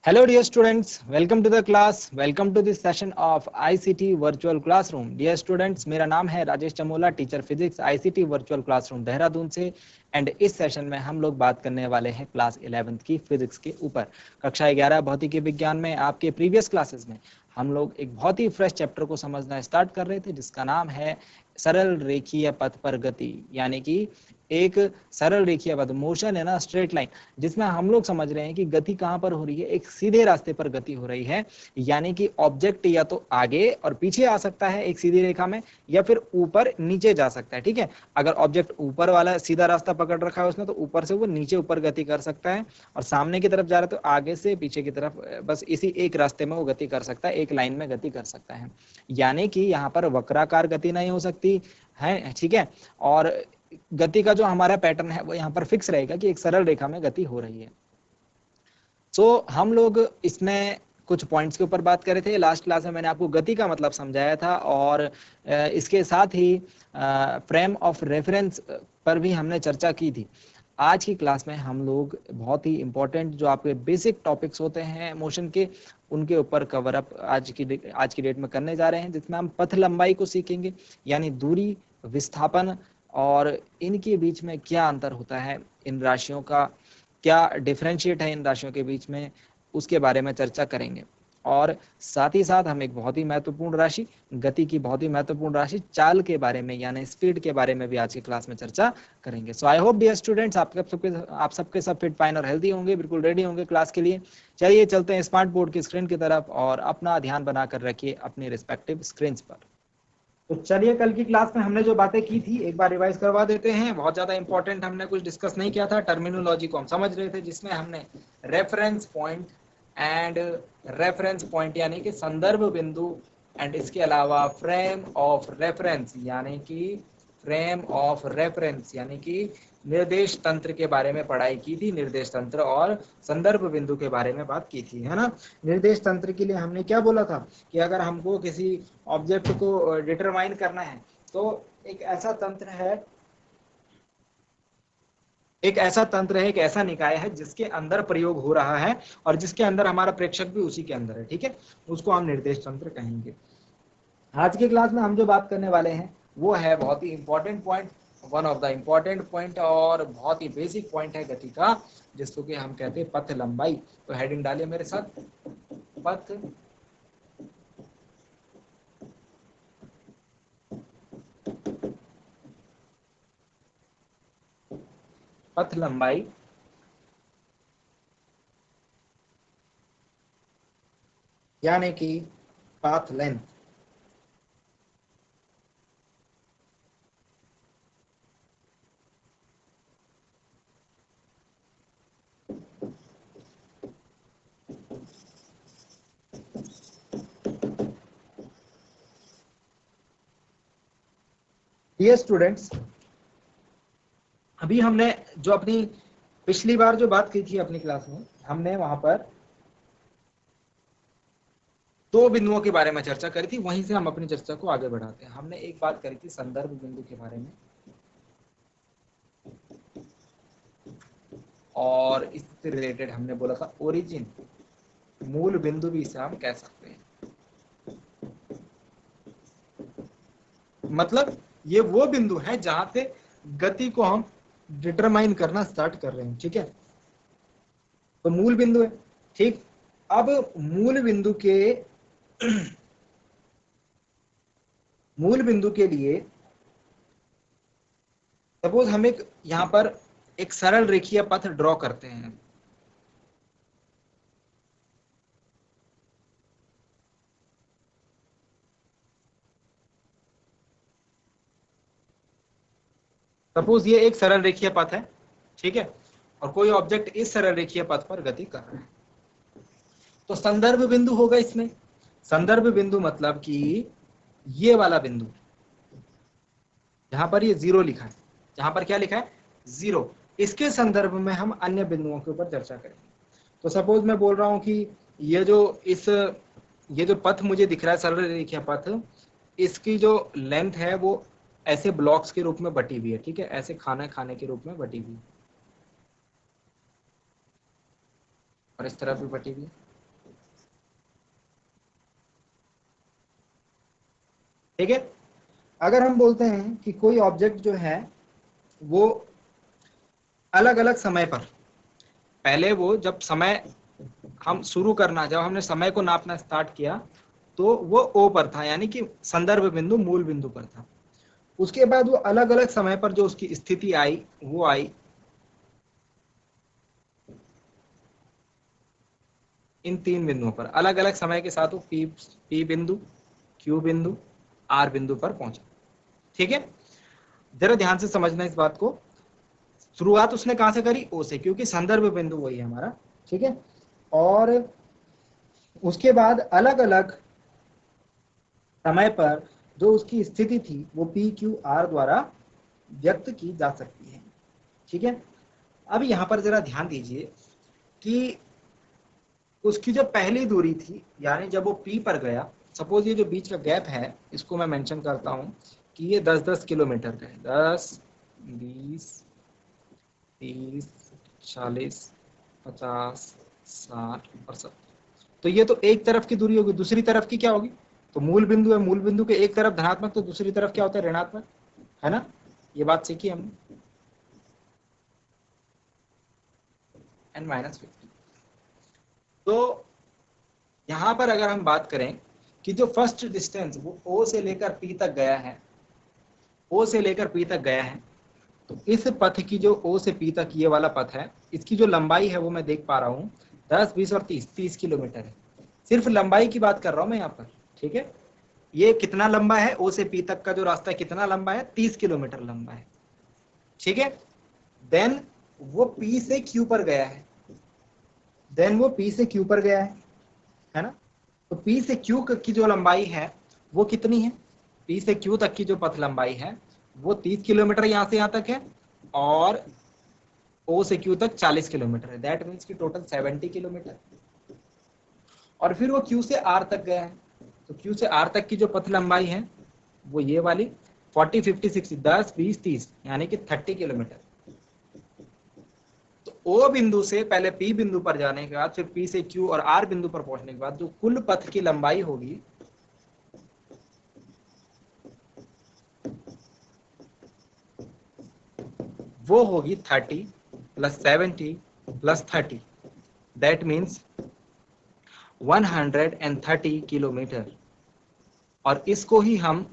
Hello dear students, welcome to the class, welcome to this session of ICT Virtual Classroom. Dear students, मेरा नाम है Rajesh Chamola, teacher physics ICT Virtual Classroom Dehradun से। And इस session में हम लोग बात करने वाले हैं क्लास 11th की फिजिक्स के ऊपर। कक्षा 11 भौतिकी विज्ञान में आपके प्रीवियस क्लासेस में हम लोग एक बहुत ही फ्रेश चैप्टर को समझना स्टार्ट कर रहे थे, जिसका नाम है सरल रेखीय पथ पर गति, यानी कि एक सरल रेखीय पथ, मोशन है ना, स्ट्रेट लाइन, जिसमें हम लोग समझ रहे हैं कि गति कहां पर हो रही है, एक सीधे रास्ते पर गति हो रही है। यानी कि ऑब्जेक्ट या तो आगे और पीछे आ सकता है एक सीधी रेखा में, या फिर ऊपर नीचे जा सकता है। ठीक है, अगर ऑब्जेक्ट ऊपर वाला सीधा रास्ता पकड़ रखा है उसने, तो ऊपर से वो नीचे ऊपर गति कर सकता है, और सामने की तरफ जा रहा है तो आगे से पीछे की तरफ, बस इसी एक रास्ते में वो गति कर सकता है, एक लाइन में गति कर सकता है। यानी कि यहाँ पर वक्राकार गति नहीं हो सकती है। ठीक है, और गति का जो हमारा पैटर्न है वो यहाँ पर फिक्स रहेगा कि एक सरल रेखा में गति हो रही है। सो हम लोग इसमें कुछ पॉइंट्स के ऊपर बात कर रहे थे। लास्ट क्लास में मैंने आपको गति का मतलब समझाया था, और इसके साथ ही फ्रेम ऑफ रेफरेंस पर भी हमने चर्चा की थी। आज की क्लास में हम लोग बहुत ही इंपॉर्टेंट जो आपके बेसिक टॉपिक्स होते हैं मोशन के, उनके ऊपर कवर अप आज की डेट में करने जा रहे हैं, जिसमें हम पथ लंबाई को सीखेंगे, यानी दूरी, विस्थापन, और इनके बीच में क्या अंतर होता है, इन राशियों का क्या डिफरेंशिएट है इन राशियों के बीच में, उसके बारे में चर्चा करेंगे। और साथ ही साथ हम एक बहुत ही महत्वपूर्ण राशि, गति की बहुत ही महत्वपूर्ण राशि चाल के बारे में, यानी स्पीड के बारे में भी आज की क्लास में चर्चा करेंगे। सो आई होप डियर स्टूडेंट्स आप सबके सब फिट, फाइन और हेल्दी होंगे, बिल्कुल रेडी होंगे क्लास के लिए। चलिए चलते हैं स्मार्ट बोर्ड की स्क्रीन की तरफ, और अपना ध्यान बनाकर रखिए अपनी रिस्पेक्टिव स्क्रीन पर। तो चलिए, कल की क्लास में हमने जो बातें की थी एक बार रिवाइज करवा देते हैं। बहुत ज्यादा इंपॉर्टेंट हमने कुछ डिस्कस नहीं किया था, टर्मिनोलॉजी को हम समझ रहे थे, जिसमें हमने reference point and reference point यानी कि संदर्भ बिंदु, एंड इसके अलावा फ्रेम ऑफ रेफरेंस यानी कि निर्देश तंत्र के बारे में पढ़ाई की थी। निर्देश तंत्र और संदर्भ बिंदु के बारे में बात की थी, है ना। निर्देश तंत्र के लिए हमने क्या बोला था कि अगर हमको किसी ऑब्जेक्ट को डिटरमाइन करना है, तो एक ऐसा तंत्र है, एक ऐसा निकाय है जिसके अंदर प्रयोग हो रहा है, और जिसके अंदर हमारा प्रेक्षक भी उसी के अंदर है। ठीक है, उसको हम निर्देश तंत्र कहेंगे। आज की क्लास में हम जो बात करने वाले हैं वो है बहुत ही important point, one of the important point, और बहुत ही बेसिक पॉइंट है गति का, जिसको कि हम कहते हैं पथ लंबाई। तो हेडिंग डालिए मेरे साथ, पथ लंबाई यानी कि पाथ लेंथ। डियर स्टूडेंट्स, अभी हमने जो अपनी पिछली बार जो बात की थी अपनी क्लास में, हमने वहां पर दो बिंदुओं के बारे में चर्चा करी थी। वहीं से हम अपनी चर्चा को आगे बढ़ाते हैं। हमने एक बात करी थी संदर्भ बिंदु के बारे में, और इससे रिलेटेड हमने बोला था ओरिजिन, मूल बिंदु भी इसे हम कह सकते हैं। मतलब ये वो बिंदु है जहां से गति को हम डिटरमाइन करना स्टार्ट कर रहे हैं। ठीक है, तो मूल बिंदु है। ठीक, अब मूल बिंदु के लिए सपोज हम एक यहां पर एक सरल रेखीय पथ ड्रॉ करते हैं। सपोज ये एक सरल रेखीय पथ है, ठीक है, और कोई ऑब्जेक्ट इस सरल रेखीय पथ पर गति कर रहा है, तो संदर्भ बिंदु होगा इसमें। संदर्भ बिंदु मतलब कि ये वाला बिंदु जहां पर ये जीरो लिखा है, जहां पर क्या लिखा है, जीरो, इसके संदर्भ में हम अन्य बिंदुओं के ऊपर चर्चा करेंगे। तो सपोज मैं बोल रहा हूं कि ये जो पथ मुझे दिख रहा है, सरल रेखीय पथ, इसकी जो लेंथ है वो ऐसे ब्लॉक्स के रूप में बटी हुई है। ठीक है, ऐसे खाना खाने के रूप में बटी हुई है, और इस तरह भी बटी हुई है। ठीक है। अगर हम बोलते हैं कि कोई ऑब्जेक्ट जो है वो अलग अलग समय पर, पहले वो जब समय हम शुरू करना, जब हमने समय को नापना स्टार्ट किया तो वो ओ पर था, यानी कि संदर्भ बिंदु मूल बिंदु पर था। उसके बाद वो अलग अलग समय पर जो उसकी स्थिति आई वो आई इन तीन बिंदुओं पर, अलग अलग समय के साथ वो पी बिंदु, क्यू बिंदु, आर बिंदु पर पहुंचा। ठीक है, जरा ध्यान से समझना इस बात को। शुरुआत उसने कहां से करी? ओ से, क्योंकि संदर्भ बिंदु वही है हमारा। ठीक है, और उसके बाद अलग अलग समय पर जो उसकी स्थिति थी वो पी क्यू आर द्वारा व्यक्त की जा सकती है। ठीक है, अब यहां पर जरा ध्यान दीजिए कि उसकी जो पहली दूरी थी, यानी जब वो पी पर गया, सपोज ये जो बीच का गैप है इसको मैं मेंशन करता हूं कि ये 10-10 किलोमीटर का है, 10, 20, 30, 40, 50, 60 और 70। तो ये तो एक तरफ की दूरी होगी, दूसरी तरफ की क्या होगी? तो मूल बिंदु है, मूल बिंदु के एक तरफ धनात्मक तो दूसरी तरफ क्या होता है? ऋणात्मक, है ना? ये बात सीखी हमने। n-50। तो यहां पर अगर हम बात करें कि जो फर्स्ट डिस्टेंस वो ओ से लेकर पी तक गया है, ओ से लेकर पी तक गया है, तो इस पथ की जो ओ से पी तक ये वाला पथ है, इसकी जो लंबाई है वो मैं देख पा रहा हूँ 10, 20 और 30 किलोमीटर है। सिर्फ लंबाई की बात कर रहा हूं मैं यहाँ पर। ठीक है, ये कितना लंबा है? ओ से पी तक का जो रास्ता है कितना लंबा है? 30 किलोमीटर लंबा है। ठीक है, देन वो पी से क्यू पर गया है, देन वो पी से क्यू पर गया है ना? तो पी से क्यू की जो लंबाई है वो कितनी है? पी से क्यू तक की जो पथ लंबाई है वो 30 किलोमीटर यहां से यहां तक है, और ओ से क्यू तक 40 किलोमीटर है। दैट मीन्स की टोटल 70 किलोमीटर। और फिर वो क्यू से आर तक गया है, तो क्यू से आर तक की जो पथ लंबाई है वो ये वाली 40, 50, 60, 10, 20, 30 यानी कि 30 किलोमीटर। तो ओ बिंदु से पहले पी बिंदु पर जाने के बाद फिर पी से क्यू और आर बिंदु पर पहुंचने के बाद जो कुल पथ की लंबाई होगी वो होगी 30 plus 70 plus 30, that means 130 kilometre. और इसको ही हम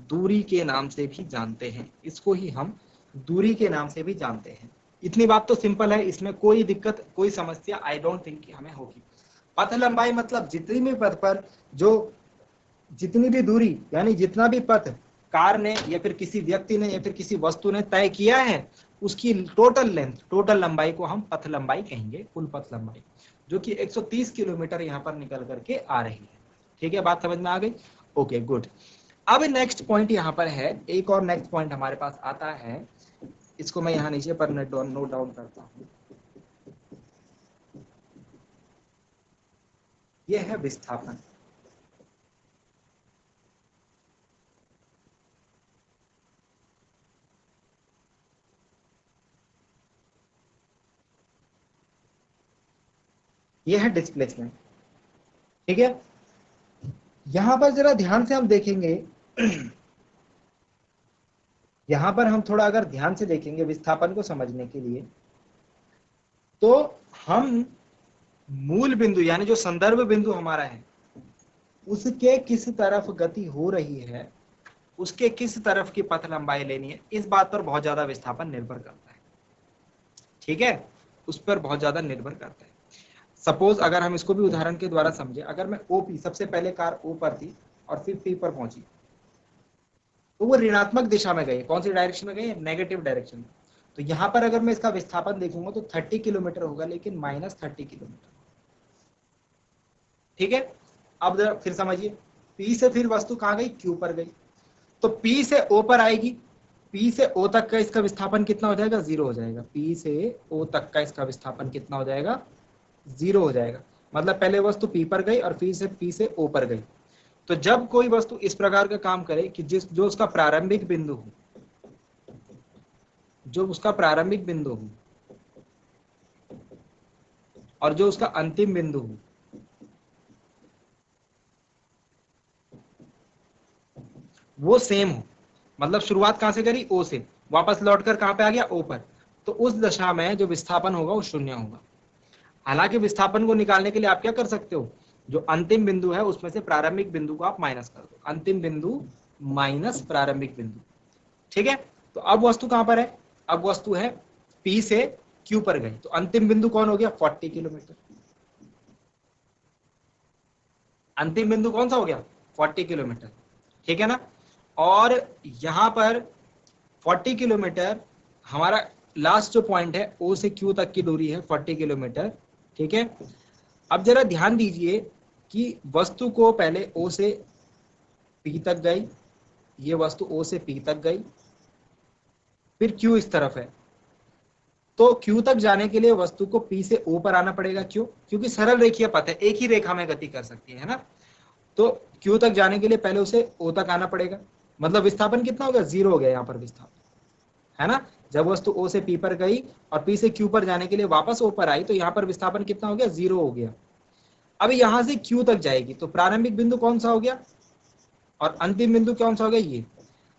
दूरी के नाम से भी जानते हैं, इसको ही हम दूरी के नाम से भी जानते हैं। इतनी बात तो सिंपल है, इसमें कोई दिक्कत कोई समस्या आई डोंट थिंक कि हमें होगी। पथ लंबाई मतलब जितनी भी पथ पर जो जितनी भी दूरी, यानी जितना भी पथ कार ने या फिर किसी व्यक्ति ने या फिर किसी वस्तु ने तय किया है, उसकी टोटल लेंथ, टोटल लंबाई को हम पथ लंबाई कहेंगे, कुल पथ लंबाई, जो कि 130 किलोमीटर यहाँ पर निकल करके आ रही है। ठीक है, बात समझ में आ गई? Okay, good. अब नेक्स्ट पॉइंट यहाँ पर है, एक और नेक्स्ट पॉइंट हमारे पास आता है, इसको मैं यहाँ नीचे पर नोट डाउन करता हूँ। यह है विस्थापन। यह है डिस्प्लेसमेंट। ठीक है, यहां पर जरा ध्यान से हम देखेंगे यहां पर हम थोड़ा अगर ध्यान से देखेंगे विस्थापन को समझने के लिए, तो हम मूल बिंदु यानी जो संदर्भ बिंदु हमारा है उसके किस तरफ गति हो रही है, उसके किस तरफ की पथ लंबाई लेनी है, इस बात पर बहुत ज्यादा विस्थापन निर्भर करता है। ठीक है, उस पर बहुत ज्यादा निर्भर करता है। सपोज अगर हम इसको भी उदाहरण के द्वारा समझे, अगर मैं ओपी, सबसे पहले कार ओ पर थी और फिर पी पर पहुंची, तो वो ऋणात्मक दिशा में गई। कौन सी डायरेक्शन में गई? नेगेटिव डायरेक्शन में। तो यहां पर अगर मैं इसका विस्थापन देखूंगा तो 30 किलोमीटर होगा, लेकिन -30 किलोमीटर। ठीक है, अब जरा फिर समझिए, पी से फिर वस्तु कहां गई? क्यू पर गई। तो पी से ओ पर आएगी, पी से ओ तक का इसका विस्थापन कितना हो जाएगा? 0 हो जाएगा। पी से ओ तक का इसका विस्थापन कितना हो जाएगा? 0 हो जाएगा। मतलब पहले वस्तु पी पर गई और फिर से पी से ओ पर गई। तो जब कोई वस्तु इस प्रकार का काम करे कि जो उसका प्रारंभिक बिंदु हो, जो उसका प्रारंभिक बिंदु हो और जो उसका अंतिम बिंदु हो, वो सेम हो, मतलब शुरुआत कहां से करी, ओ से, वापस लौटकर कहां पे आ गया, ओ पर, तो उस दशा में जो विस्थापन होगा वो शून्य होगा। हालांकि विस्थापन को निकालने के लिए आप क्या कर सकते हो, जो अंतिम बिंदु है उसमें से प्रारंभिक बिंदु को आप माइनस कर दो, अंतिम बिंदु माइनस प्रारंभिक बिंदु। ठीक है, तो अब वस्तु कहां पर है, अब वस्तु है P से Q पर गई, तो अंतिम बिंदु कौन हो गया, 40 किलोमीटर। अंतिम बिंदु कौन सा हो गया, 40 किलोमीटर। ठीक है ना, और यहां पर 40 किलोमीटर हमारा लास्ट जो पॉइंट है, O से Q तक की दूरी है 40 किलोमीटर। ठीक है, अब जरा ध्यान दीजिए कि वस्तु को पहले O से P तक गई, ये वस्तु O से P तक गई, फिर Q इस तरफ है, तो Q तक जाने के लिए वस्तु को P से O पर आना पड़ेगा। क्यों, क्योंकि सरल रेखीय पथ है, एक ही रेखा में गति कर सकती है ना, तो Q तक जाने के लिए पहले उसे O तक आना पड़ेगा, मतलब विस्थापन कितना हो गया, 0 हो गया यहाँ पर विस्थापन, है ना। जब वस्तु O से P पर गई और P से Q पर जाने के लिए वापस O पर आई, तो यहाँ पर विस्थापन कितना हो गया, 0 हो गया। अब यहां से Q तक जाएगी, तो प्रारंभिक बिंदु कौन सा हो गया और अंतिम बिंदु कौन सा हो गया, ये।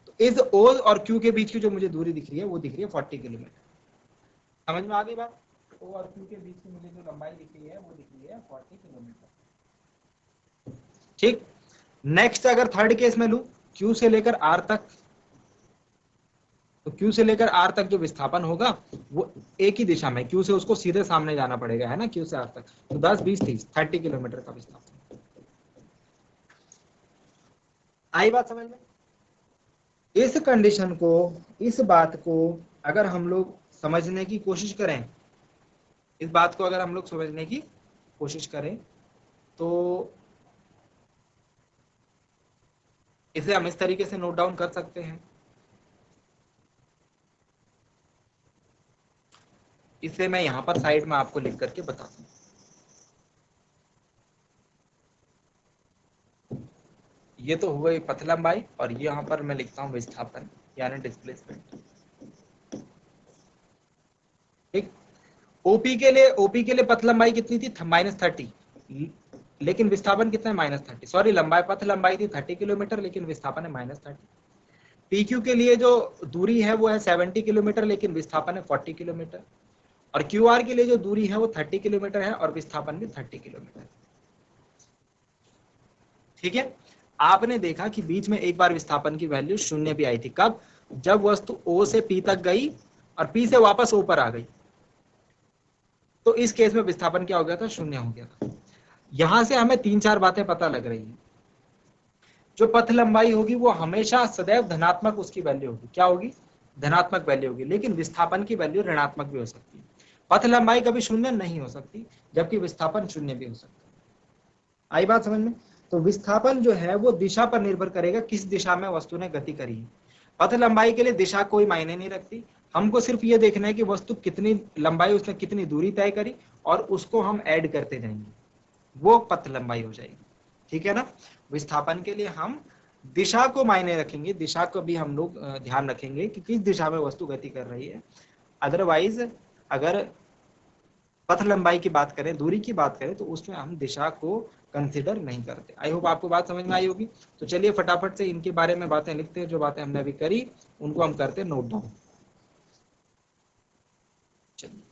तो इस O और Q के बीच की जो मुझे दूरी दिख रही है वो दिख रही है 40 किलोमीटर। समझ में आ गई बात, O और Q के बीच की मुझे जो लंबाई दिख रही है वो दिख रही है 40 किलोमीटर। ठीक, नेक्स्ट अगर थर्ड केस में लू, Q से लेकर R तक, तो Q से लेकर R तक जो विस्थापन होगा वो एक ही दिशा में, Q से उसको सीधे सामने जाना पड़ेगा, है ना, Q से R तक, तो 10 20 30 30 किलोमीटर का विस्थापन। आई बात समझ में। इस कंडीशन को, इस बात को अगर हम लोग समझने की कोशिश करें, इस बात को अगर हम लोग समझने की कोशिश करें, तो इसे हम इस तरीके से नोट डाउन कर सकते हैं, इसे मैं यहां पर साइड में आपको लिख करके बताता हूं। ये तो हुआ पथ लंबाई, और यहां पर मैं लिखता हूं विस्थापन यानी डिस्प्लेसमेंट। ठीक, ओपी के लिए पथ लंबाई कितनी थी, -30, लेकिन विस्थापन कितना है, -30। सॉरी, लंबाई, पथ लंबाई थी 30 किलोमीटर, लेकिन विस्थापन है -30। पीक्यू के लिए जो दूरी है वो है 70 किलोमीटर, लेकिन विस्थापन है 40 किलोमीटर। और क्यू आर के लिए जो दूरी है वो 30 किलोमीटर है और विस्थापन भी 30 किलोमीटर। ठीक है, आपने देखा कि बीच में एक बार विस्थापन की वैल्यू शून्य भी आई थी, कब, जब वस्तु O से P तक गई और P से वापस O पर आ गई, तो इस केस में विस्थापन क्या हो गया था, शून्य हो गया था। यहां से हमें 3 4 बातें पता लग रही हैं। जो पथ लंबाई होगी वो हमेशा सदैव धनात्मक उसकी वैल्यू होगी, क्या होगी, धनात्मक वैल्यू होगी, लेकिन विस्थापन की वैल्यू ऋणात्मक भी हो सकती है। पथ लंबाई कभी शून्य नहीं हो सकती, जबकि विस्थापन शून्य भी हो सकता है। आई बात समझ में। तो विस्थापन जो है वो दिशा पर निर्भर करेगा, किस दिशा में वस्तु ने गति करी है। पथ लंबाई के लिए दिशा कोई मायने नहीं रखती, हमको सिर्फ ये देखना है कि वस्तु कितनी लंबाई, उसने कितनी दूरी तय करी, और उसको हम ऐड करते जाएंगे, वो पथ लंबाई हो जाएगी। ठीक है ना, विस्थापन के लिए हम दिशा को मायने रखेंगे, दिशा को भी हम लोग ध्यान रखेंगे कि किस दिशा में वस्तु गति कर रही है। अदरवाइज अगर पथ लंबाई की बात करें, दूरी की बात करें, तो उसमें हम दिशा को कंसिडर नहीं करते। आई होप आपको बात समझ में आई होगी। तो चलिए फटाफट से इनके बारे में बातें लिखते हैं, जो बातें हमने अभी करी उनको हम करते नोट डाउन। चलिए,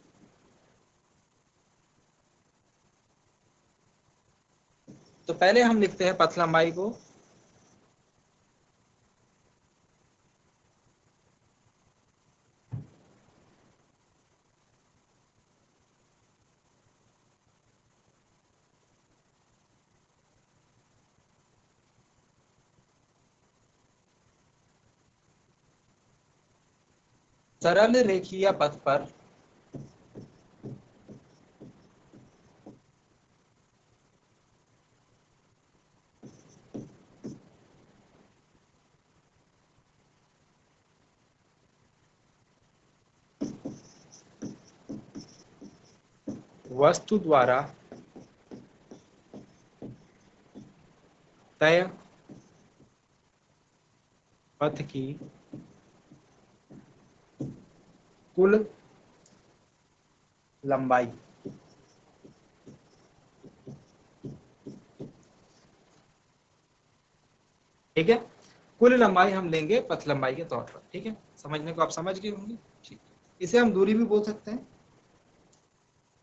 तो पहले हम लिखते हैं पथ लंबाई को, सरल रेखीय पथ पर वस्तु द्वारा तय पथ की कुल लंबाई ठीक है, कुल लंबाई हम लेंगे पथ लंबाई के तौर पर। ठीक है, समझने को आप समझ गए होंगे। ठीक, इसे हम दूरी भी बोल सकते हैं।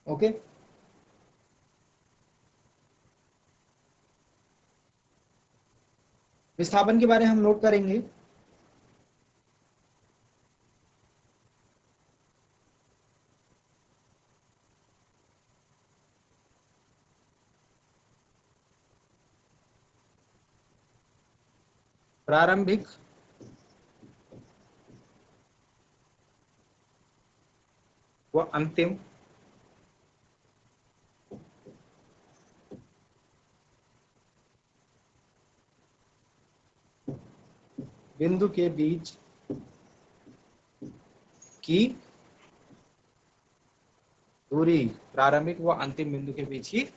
ओके, विस्थापन के बारे में हम नोट करेंगे। प्रारंभिक व अंतिम बिंदु के बीच की दूरी, प्रारंभिक व अंतिम बिंदु के बीच की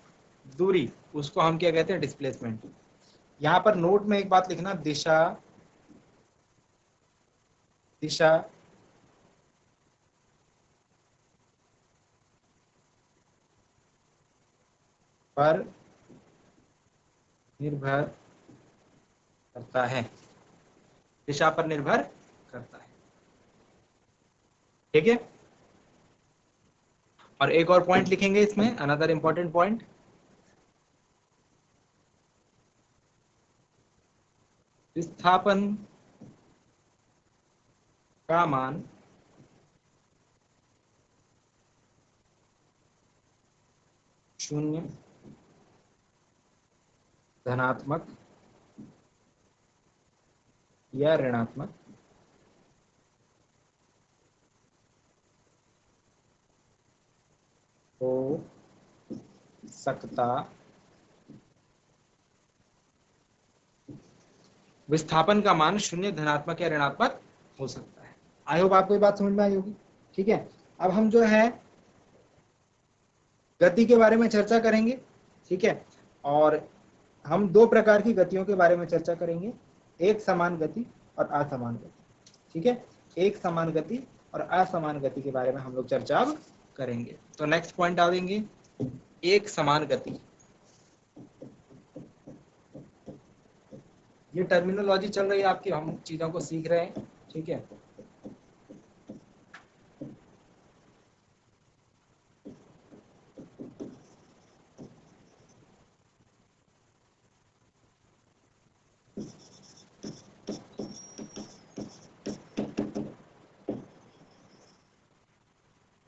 दूरी, उसको हम क्या कहते हैं? डिस्प्लेसमेंट। यहां पर नोट में एक बात लिखना, दिशा दिशा पर निर्भर करता है, दिशा पर निर्भर करता है। ठीक है, और एक और पॉइंट लिखेंगे इसमें, अनदर इंपॉर्टेंट पॉइंट, विस्थापन का मान शून्य, धनात्मक या ऋणात्मक हो सकता, विस्थापन का मान शून्य, धनात्मक या ऋणात्मक हो सकता है। आई होप आपको ये बात समझ में आई होगी। ठीक है, अब हम जो है गति के बारे में चर्चा करेंगे। ठीक है, और हम दो प्रकार की गतियों के बारे में चर्चा करेंगे, एक समान गति और असमान गति। ठीक है, एक समान गति और असमान गति के बारे में हम लोग चर्चा अब करेंगे। तो नेक्स्ट पॉइंट डालेंगे, एक समान गति। ये टर्मिनोलॉजी चल रही है आपकी, हम चीजों को सीख रहे हैं। ठीक है,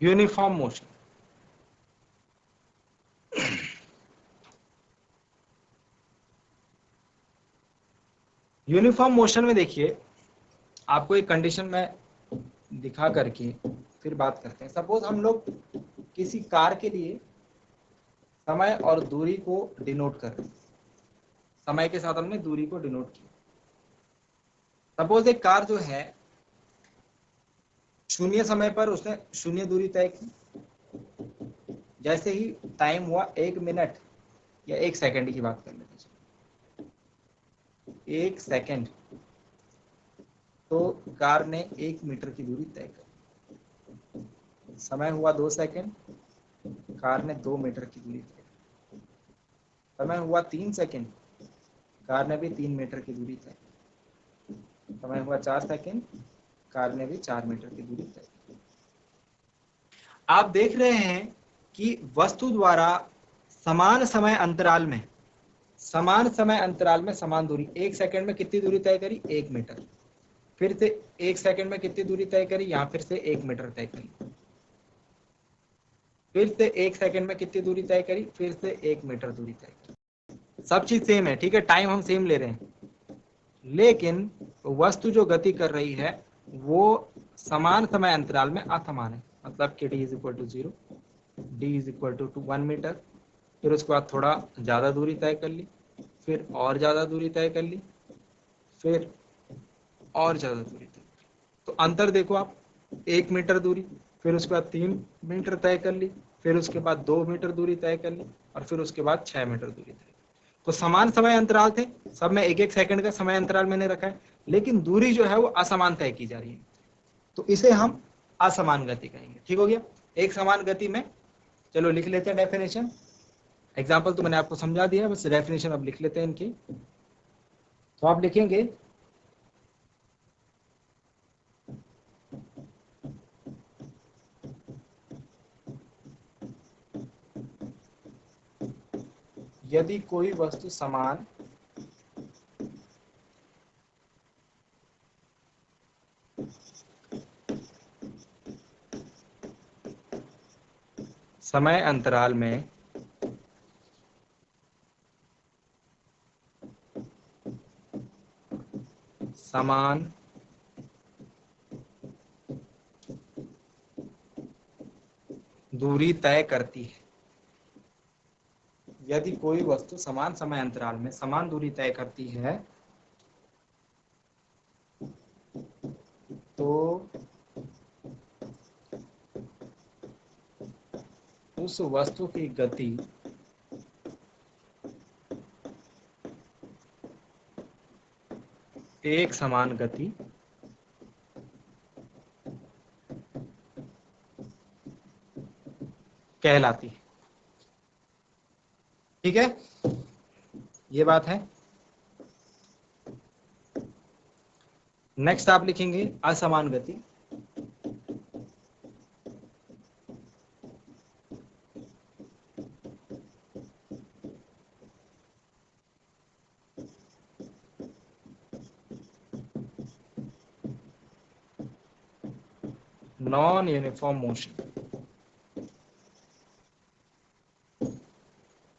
यूनिफॉर्म मोशन। यूनिफॉर्म मोशन में देखिए, आपको एक कंडीशन में दिखा करके फिर बात करते हैं। सपोज हम लोग किसी कार के लिए समय और दूरी को डिनोट कर रहे हैं, समय के साथ हमने दूरी को डिनोट किया। सपोज एक कार जो है शून्य समय पर उसने शून्य दूरी तय की, जैसे ही टाइम हुआ 1 मिनट या 1 सेकंड की बात कर लेते हैं, 1 सेकंड, तो कार ने 1 मीटर की दूरी तय कर। समय हुआ 2 सेकंड, कार ने 2 मीटर की दूरी तय की। समय हुआ 3 सेकंड, कार ने भी 3 मीटर की दूरी तय की। समय हुआ 4 सेकंड, कार ने भी 4 मीटर की दूरी तय की। आप देख रहे हैं कि वस्तु द्वारा समान समय अंतराल में समान दूरी, 1 सेकंड में कितनी दूरी तय करी? 1 मीटर। फिर से 1 सेकंड में कितनी दूरी तय करी? यहाँ फिर से 1 मीटर तय करी। फिर से 1 सेकंड में कितनी दूरी तय करी? फिर से 1 मीटर दूरी तय करी। सब चीज सेम है। ठीक है, टाइम हम सेम ले रहे हैं, लेकिन वस्तु जो गति कर रही है वो समान समय अंतराल में असमान है। मतलब कि d is equal to 0, d is equal to 1 metre. फिर उसके बाद थोड़ा ज्यादा दूरी तय कर ली, फिर और ज्यादा दूरी तय कर ली, फिर और ज्यादा दूरी तय। तो अंतर देखो आप, 1 मीटर दूरी, फिर उसके बाद 3 मीटर तय कर ली, फिर उसके बाद 2 मीटर दूरी तय कर ली, और फिर उसके बाद 6 मीटर दूरी तय। तो समान समय अंतराल थे, सब में 1-1 सेकंड का समय अंतराल मैंने रखा है, लेकिन दूरी जो है वो असमान तय की जा रही है। तो इसे हम असमान गति कहेंगे। ठीक हो गया। एक समान गति में, चलो लिख लेते हैं डेफिनेशन। एग्जाम्पल तो मैंने आपको समझा दिया, बस डेफिनेशन अब लिख लेते हैं इनकी। तो आप लिखेंगे यदि कोई वस्तु समान समय अंतराल में समान दूरी तय करती है, यदि कोई वस्तु समान समय अंतराल में समान दूरी तय करती है तो उस वस्तु की गति एक समान गति कहलाती है। ठीक है, ये बात है। नेक्स्ट आप लिखेंगे असमान गति। Non uniform motion.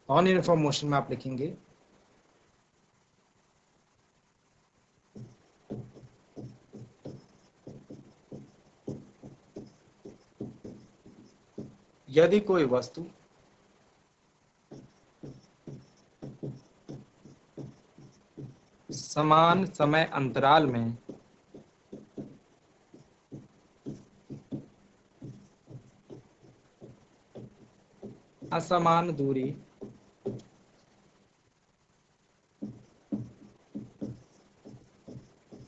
Non uniform motion में आप लिखेंगे यदि कोई वस्तु समान समय अंतराल में असमान दूरी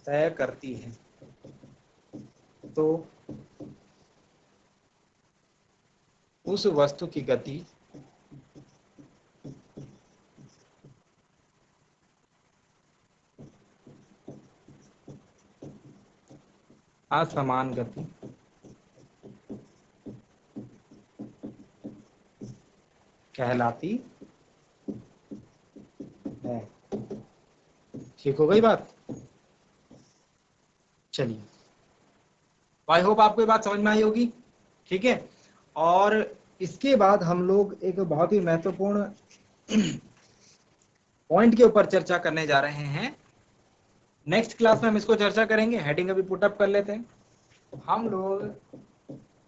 तय करती है तो उस वस्तु की गति असमान गति कहलाती है। ठीक हो गई बात? चलिए, आई होप आपको ये बात समझ में आई होगी। ठीक है, और इसके बाद हम लोग एक बहुत ही महत्वपूर्ण पॉइंट के ऊपर चर्चा करने जा रहे हैं। नेक्स्ट क्लास में हम इसको चर्चा करेंगे। हेडिंग अभी पुटअप कर लेते हैं। हम लोग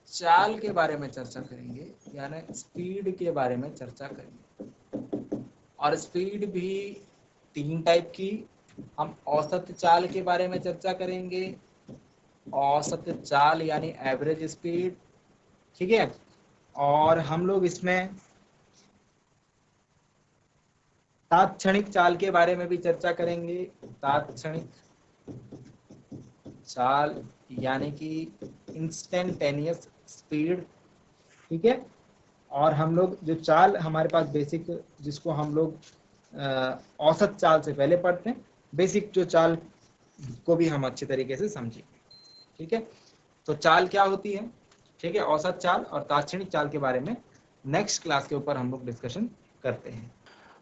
चाल के बारे में चर्चा करेंगे, यानी स्पीड के बारे में चर्चा करेंगे। और स्पीड भी 3 टाइप की। हम औसत चाल के बारे में चर्चा करेंगे, औसत चाल यानी एवरेज स्पीड। ठीक है, और हम लोग इसमें तात्क्षणिक चाल के बारे में भी चर्चा करेंगे। तात्क्षणिक चाल यानी कि इंस्टेंटेनियस स्पीड। ठीक है, और हम लोग जो चाल हमारे पास बेसिक, जिसको हम लोग औसत चाल से पहले पढ़ते हैं, बेसिक जो चाल को भी हम अच्छे तरीके से समझेंगे। ठीक है, तो चाल क्या होती है, ठीक है, औसत चाल और तात्क्षणिक चाल के बारे में नेक्स्ट क्लास के ऊपर हम लोग डिस्कशन करते हैं।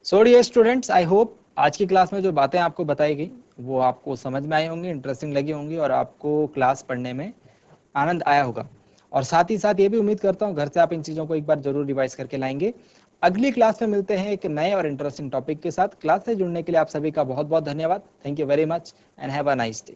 So dear students, I hope आज की क्लास में जो बातें आपको बताई गई वो आपको समझ में आई होंगी, इंटरेस्टिंग लगी होंगी और आपको क्लास पढ़ने में आनंद आया होगा। और साथ ही साथ ये भी उम्मीद करता हूँ घर से आप इन चीज़ों को एक बार जरूर रिवाइज करके लाएंगे। अगली क्लास में मिलते हैं एक नए और इंटरेस्टिंग टॉपिक के साथ। क्लास से जुड़ने के लिए आप सभी का बहुत बहुत धन्यवाद। Thank you very much and have a nice day.